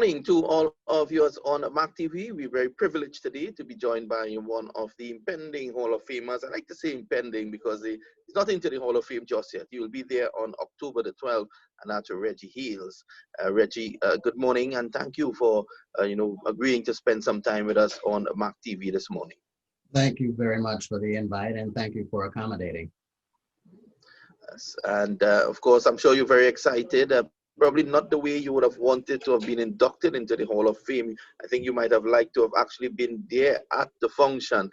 morning to all of you on MAQ TV. We're very privileged today to be joined by one of the impending Hall of Famers. I like to say impending because he's not into the Hall of Fame just yet. He will be there on October the 12th, and that's Reggie Hales. Reggie, good morning, and thank you for agreeing to spend some time with us on MAQ TV this morning. Thank you very much for the invite, and thank you for accommodating. Yes, and of course, I'm sure you're very excited. Probably not the way you would have wanted to have been inducted into the Hall of Fame. I think you might have liked to have actually been there at the function.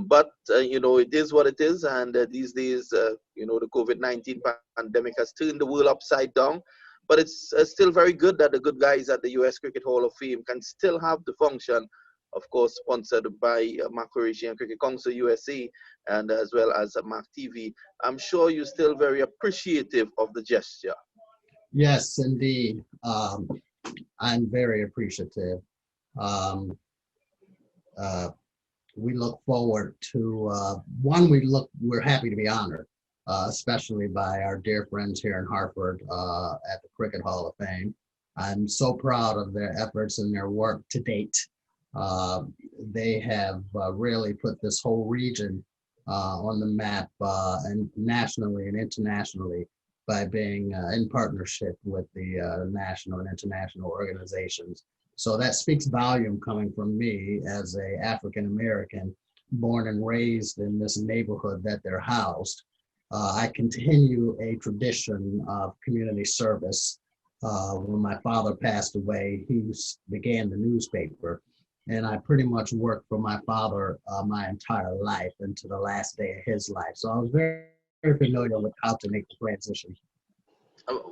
But it is what it is. And these days, the COVID-19 pandemic has turned the world upside down. But it's still very good that the good guys at the U.S. Cricket Hall of Fame can still have the function, of course, sponsored by MAQ Cricket Council USA, and as well as MAQ TV. I'm sure you're still very appreciative of the gesture. Yes, indeed. I'm very appreciative. We look forward to, we're happy to be honored, especially by our dear friends here in Hartford at the Cricket Hall of Fame. I'm so proud of their efforts and their work to date. They have really put this whole region on the map and nationally and internationally, by being in partnership with the national and international organizations. So that speaks volume coming from me as a African-American born and raised in this neighborhood that they're housed. I continue a tradition of community service. When my father passed away, he began the newspaper, and I pretty much worked for my father my entire life into the last day of his life. So I was very familiar with how to make the transition.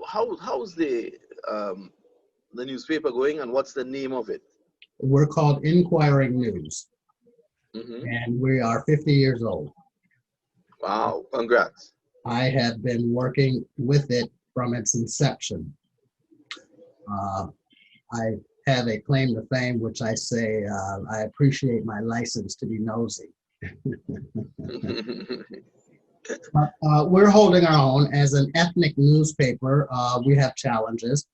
How's the newspaper going, and what's the name of it? We're called Inquiring News, and we are 50 years old. Wow, congrats. I have been working with it from its inception. I have a claim to fame, which I say I appreciate my license to be nosy. But we're holding our own. As an ethnic newspaper, we have challenges,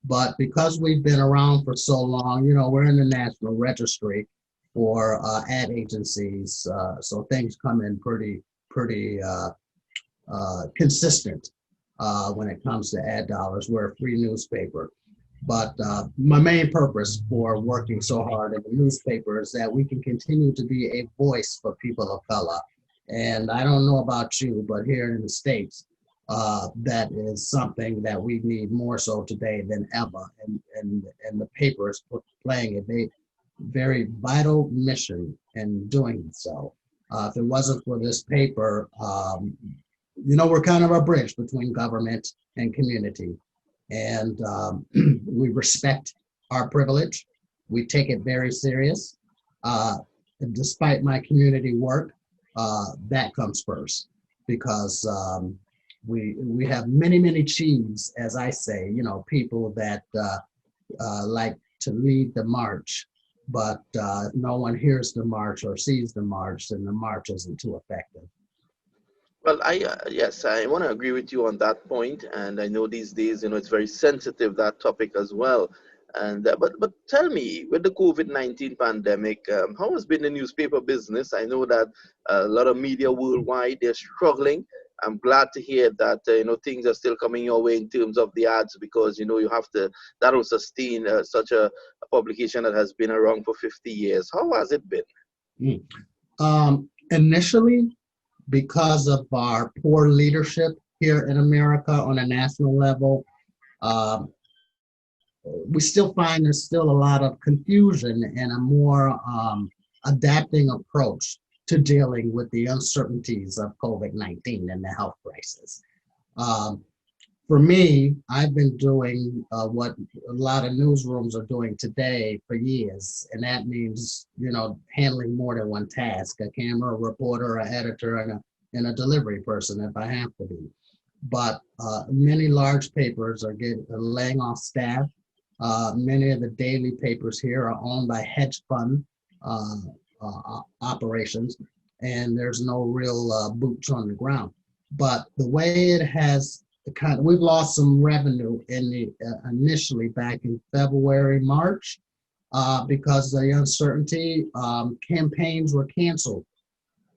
but because we've been around for so long, we're in the National Registry for ad agencies, so things come in pretty consistent when it comes to ad dollars. We're a free newspaper. But my main purpose for working so hard in the newspaper is that we can continue to be a voice for people of color. And I don't know about you, but here in the States, that is something that we need more so today than ever. And the paper is playing a very vital mission in doing so. If it wasn't for this paper, we're kind of a bridge between government and community. And we respect our privilege. We take it very serious. And despite my community work, that comes first, because we have many chiefs, as I say, people that like to lead the march, but if no one hears the march or sees the march, then the march isn't too effective. Well, yes, I want to agree with you on that point, and I know these days, it's very sensitive, that topic as well. And but tell me, with the COVID-19 pandemic, how has been the newspaper business? I know that a lot of media worldwide, they're struggling. I'm glad to hear that things are still coming your way in terms of the ads, because you have to, that will sustain such a publication that has been around for 50 years. How has it been? Initially, because of our poor leadership here in America on a national level, we still find there's still a lot of confusion and a more adapting approach to dealing with the uncertainties of COVID-19 and the health crisis. For me, I've been doing what a lot of newsrooms are doing today for years, and that means, handling more than one task: a camera, a reporter, an editor, and a delivery person if I have to be. But many large papers are laying off staff. Many of the daily papers here are owned by hedge fund operations, and there's no real boots on the ground. But the way it has we've lost some revenue in the initially back in February, March, because of the uncertainty. Campaigns were canceled.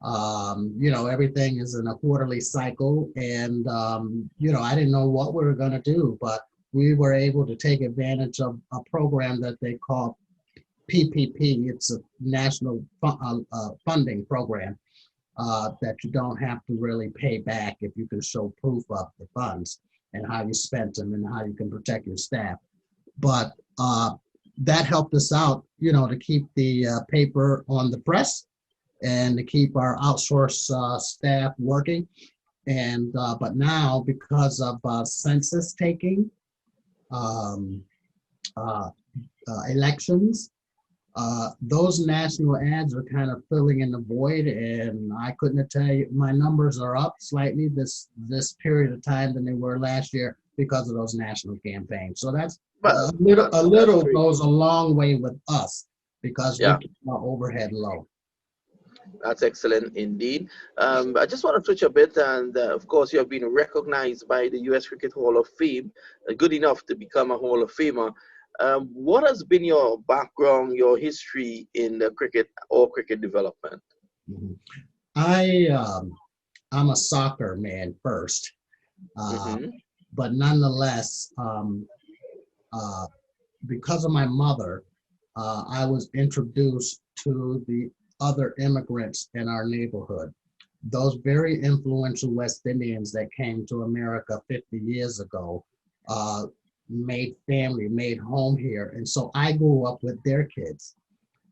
Everything is in a quarterly cycle, and I didn't know what we were going to do, but we were able to take advantage of a program that they call PPP. It's a national funding program that you don't have to really pay back if you can show proof of the funds and how you spent them and how you can protect your staff. But that helped us out, to keep the paper on the press and to keep our outsourced staff working. And but now, because of census taking, elections, those national ads are kind of filling in the void, and I couldn't tell you, my numbers are up slightly this period of time than they were last year because of those national campaigns. So that's Well, a little great. goes a long way with us because we Yeah. keep our overhead low. That's excellent indeed. I just want to touch a bit, and of course, you have been recognized by the U.S. Cricket Hall of Fame, good enough to become a Hall of Famer. What has been your background, your history in the cricket or cricket development? Mhm. I'm a soccer man first, uh, Mm-hmm. but nonetheless, uh, because of my mother, I was introduced to the other immigrants in our neighborhood. Those very influential West Indians that came to America 50 years ago made family, made home here. And so I grew up with their kids.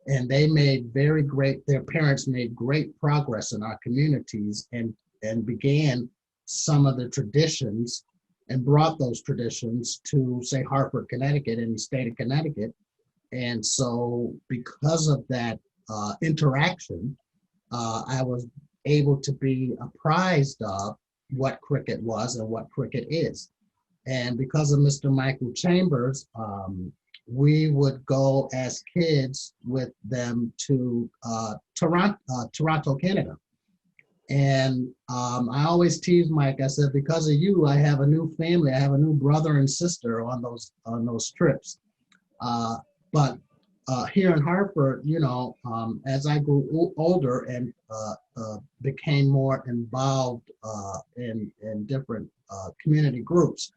And they made their parents made great progress in our communities and began some of the traditions and brought those traditions to, say, Hartford, Connecticut, in the state of Connecticut. And so because of that interaction, I was able to be apprised of what cricket was and what cricket is. And because of Mr. Michael Chambers, we would go as kids with them to Toronto, Canada. And I always tease Mike. I said, because of you, I have a new family. I have a new brother and sister on those trips. But here in Hartford, as I grew older and became more involved in different community groups,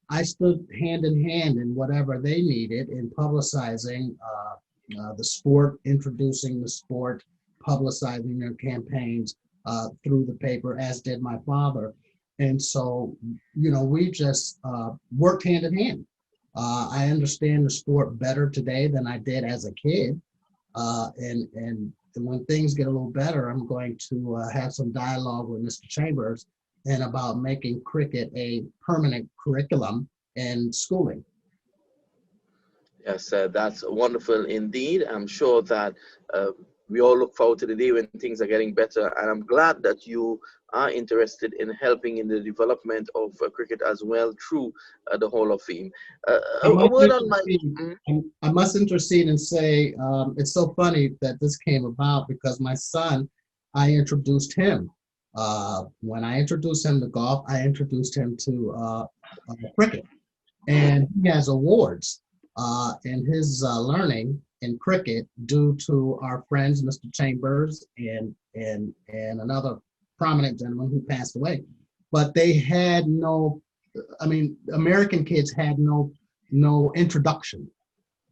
I stood hand in hand in whatever they needed in publicizing the sport, introducing the sport, publicizing their campaigns through the paper, as did my father. And so, we just worked hand in hand. I understand the sport better today than I did as a kid. And when things get a little better, I'm going to have some dialogue with Mr. Chambers and about making cricket a permanent curriculum in schooling. Yes, that's wonderful indeed. I'm sure that we all look forward to the day when things are getting better, and I'm glad that you are interested in helping in the development of cricket as well through the Hall of Fame. I A must word on my. intercede, I must intercede and say it's so funny that this came about because my son, I introduced him. When I introduced him to golf, I introduced him to cricket. And he has awards in his learning in cricket due to our friends, Mr. Chambers and another prominent gentleman who passed away. But they had American kids had no introduction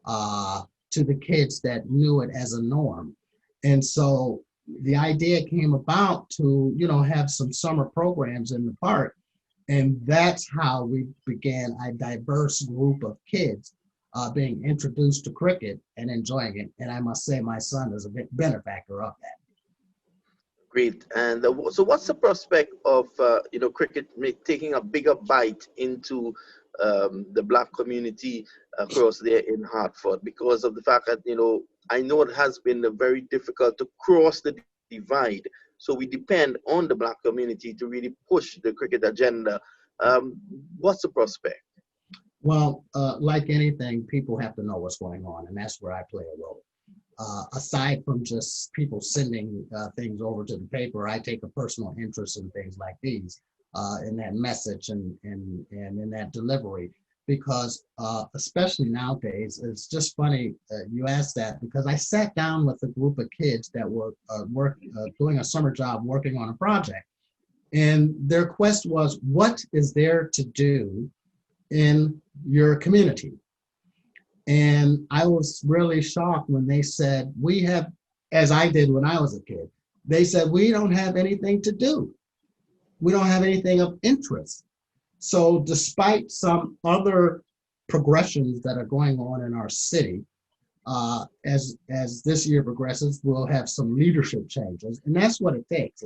to the kids that knew it as a norm. And so the idea came about to, have some summer programs in the park. And that's how we began a diverse group of kids being introduced to cricket and enjoying it. And I must say, my son is a benefactor of that. Great. And so, what's the prospect of cricket taking a bigger bite into the Black community across there in Hartford, because of the fact that I know it has been very difficult to cross the divide. So we depend on the Black community to really push the cricket agenda. What's the prospect? Well, like anything, people have to know what's going on, and that's where I play a role. Aside from just people sending things over to the paper, I take a personal interest in things like these. in that message and in that delivery. Because especially nowadays, it's just funny you asked that, because I sat down with a group of kids that were doing a summer job working on a project. And their quest was, what is there to do in your community? And I was really shocked when they said, we have, as I did when I was a kid, they said, we don't have anything to do. We don't have anything of interest. So despite some other progressions that are going on in our city, as this year progresses, we'll have some leadership changes. And that's what it takes.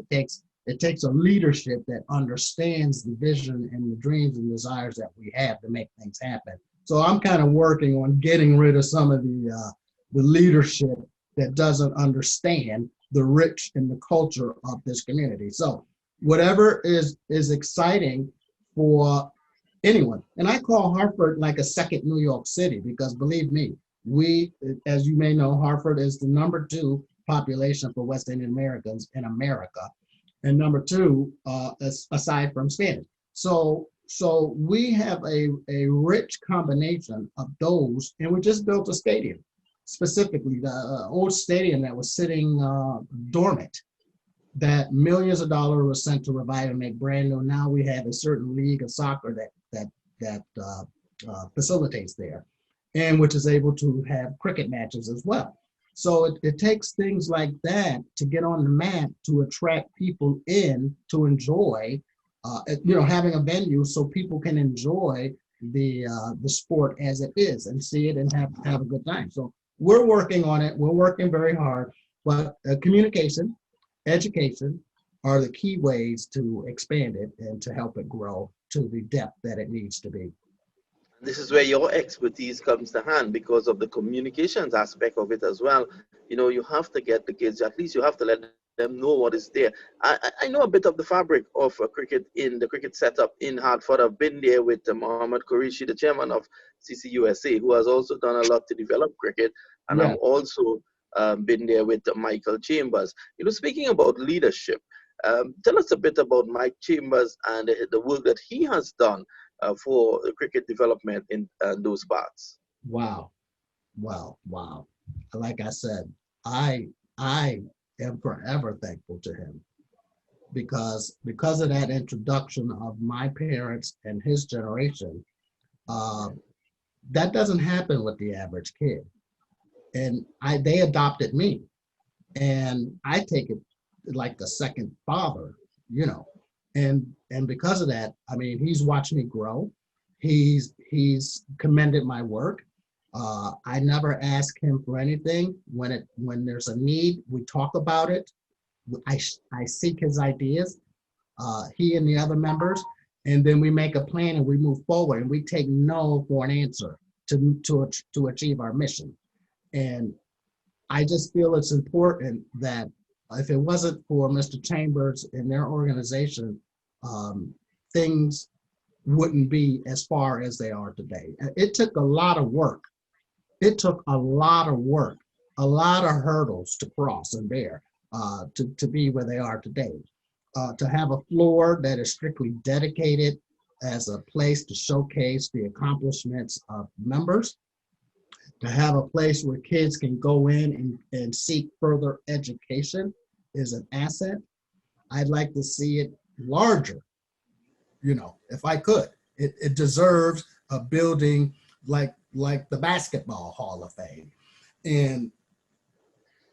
It takes a leadership that understands the vision and the dreams and desires that we have to make things happen. So I'm kind of working on getting rid of some of the leadership that doesn't understand the rich and the culture of this community. So whatever is exciting for anyone, and I call Hartford like a second New York City, because believe me, we, as you may know, Hartford is the #2 population for West Indian Americans in America, and #2 aside from Spanish. So we have a rich combination of those, and we just built a stadium, specifically the old stadium that was sitting dormant, that millions of dollars were sent to revive and make brand new. Now we have a certain league of soccer that facilitates there, and which is able to have cricket matches as well. So it takes things like that to get on the map to attract people in to enjoy, having a venue so people can enjoy the sport as it is and see it and have a good time. So we're working on it. We're working very hard, but communication, education are the key ways to expand it and to help it grow to the depth that it needs to be. This is where your expertise comes to hand because of the communications aspect of it as well. You have to get the kids, at least you have to let them know what is there. I know a bit of the fabric of cricket in the cricket setup in Hartford. I've been there with Mohammed Qureshi, the chairman of CCUSA, who has also done a lot to develop cricket. And Yeah. I'm also been there with Michael Chambers. Speaking about leadership, tell us a bit about Mike Chambers and the work that he has done for cricket development in those parts. Wow. Like I said, I am forever thankful to him because of that introduction of my parents and his generation. That doesn't happen with the average kid, and they adopted me, and I take it like a second father, and because of that, I mean, he's watched me grow. He's commended my work. I never ask him for anything. When there's a need, we talk about it. I seek his ideas, he and the other members, and then we make a plan and we move forward and we take no for an answer to achieve our mission. And I just feel it's important that if it wasn't for Mr. Chambers and their organization, things wouldn't be as far as they are today. It took a lot of work. It took a lot of work, a lot of hurdles to cross and bear to be where they are today. To have a floor that is strictly dedicated as a place to showcase the accomplishments of members, to have a place where kids can go in and seek further education is an asset. I'd like to see it larger, if I could. It deserves a building like the Basketball Hall of Fame. And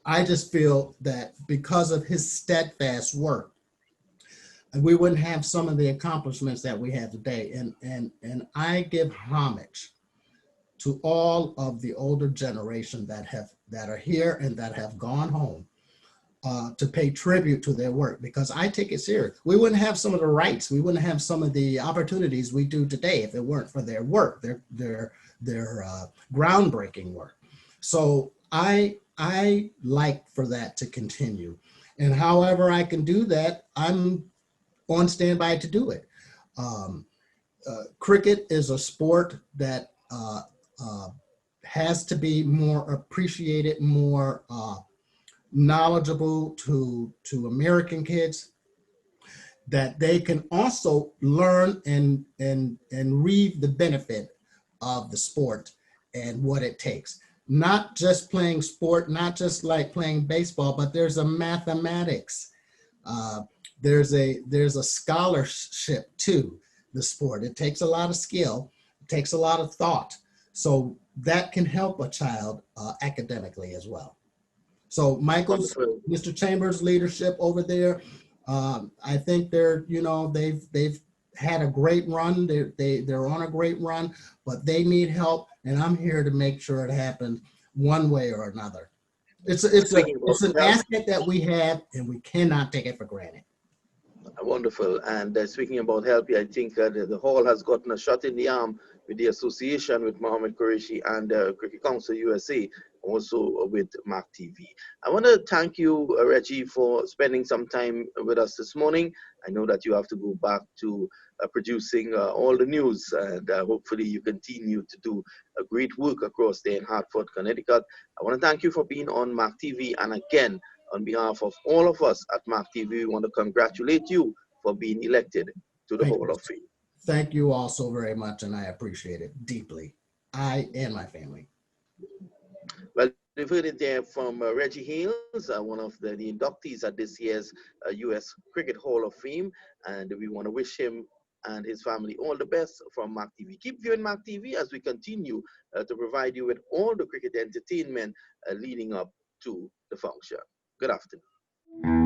I just feel that because of his steadfast work, we wouldn't have some of the accomplishments that we have today. And I give homage to all of the older generation that are here and that have gone home to pay tribute to their work, because I take it serious. We wouldn't have some of the rights, we wouldn't have some of the opportunities we do today if it weren't for their work, their groundbreaking work. So I like for that to continue, and however I can do that, I'm on standby to do it. Cricket is a sport that has to be more appreciated, more knowledgeable to American kids. that they can also learn and read the benefit of the sport and what it takes. Not just playing sport, not just like playing baseball, but there's a mathematics. Uh, there's a scholarship to the sport. It takes a lot of skill. It takes a lot of thought. So that can help a child academically as well. So Michael's, Wonderful. Mr. Chambers' leadership over there, I think they've had a great run. They're on a great run, but they need help, and I'm here to make sure it happens one way or another. Speaking about It's an health, asset that we have, and we cannot take it for granted. wonderful. And speaking about help, I think the hall has gotten a shot in the arm with the association with Mohammed Qureshi and Cricket Council USA, also with MAQ TV. I want to thank you, Reggie, for spending some time with us this morning. I know that you have to go back to producing all the news, and hopefully you continue to do a great work across there in Hartford, Connecticut. I want to thank you for being on MAQ TV, and again, on behalf of all of us at MAQ TV, we want to congratulate you for being elected to the Thank Hall you. of Fame. Thank you all so very much, and I appreciate it deeply. I and my family. Well, we've heard it there from Reggie Hales, one of the inductees at this year's U.S. Cricket Hall of Fame, and we want to wish him and his family all the best from MAQ TV. Keep viewing MAQ TV as we continue to provide you with all the cricket entertainment leading up to the function. Good afternoon.